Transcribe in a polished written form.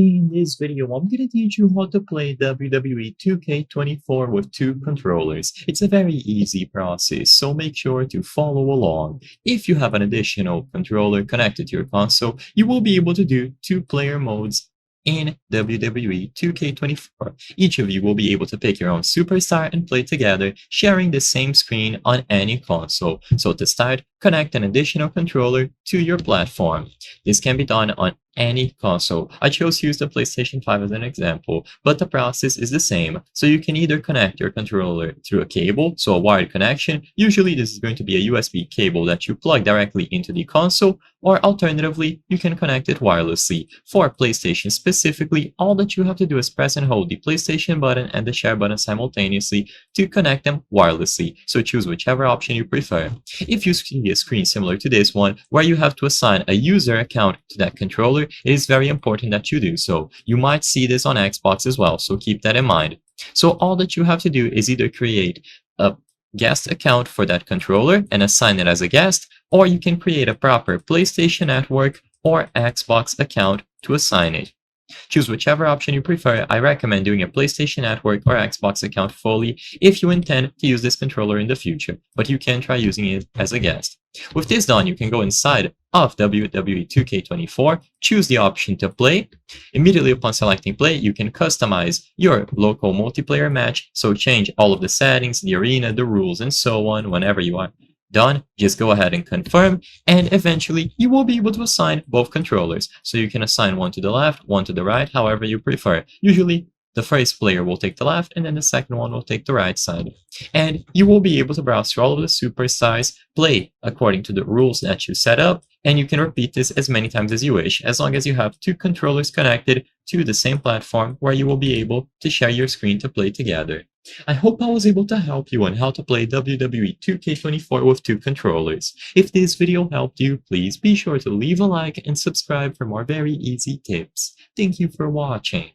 In this video, I'm going to teach you how to play WWE 2K24 with two controllers. It's a very easy process, so make sure to follow along. If you have an additional controller connected to your console, you will be able to do two-player modes in WWE 2K24. Each of you will be able to pick your own superstar and play together, sharing the same screen on any console. So to start, connect an additional controller to your platform. This can be done on any console. I chose to use the PlayStation 5 as an example, but the process is the same. So you can either connect your controller through a cable, so a wired connection. Usually this is going to be a USB cable that you plug directly into the console, or alternatively, you can connect it wirelessly. For PlayStation specifically, all that you have to do is press and hold the PlayStation button and the share button simultaneously to connect them wirelessly. So choose whichever option you prefer. If you see a screen similar to this one, where you have to assign a user account to that controller, it is very important that you do so. You might see this on Xbox as well, so keep that in mind. So all that you have to do is either create a guest account for that controller and assign it as a guest, or you can create a proper PlayStation Network or Xbox account to assign it. Choose whichever option you prefer. I recommend doing a PlayStation Network or Xbox account fully if you intend to use this controller in the future, but you can try using it as a guest. With this done, you can go inside of WWE 2K24, choose the option to play. Immediately upon selecting play, you can customize your local multiplayer match, so change all of the settings, the arena, the rules, and so on. Whenever you are done, just go ahead and confirm, and eventually you will be able to assign both controllers. So you can assign one to the left, one to the right, however you prefer. Usually the first player will take the left and then the second one will take the right side. And you will be able to browse through all of the superstars, play according to the rules that you set up, and you can repeat this as many times as you wish, as long as you have two controllers connected to the same platform where you will be able to share your screen to play together. I hope I was able to help you on how to play WWE 2K24 with two controllers. If this video helped you, please be sure to leave a like and subscribe for more very easy tips. Thank you for watching.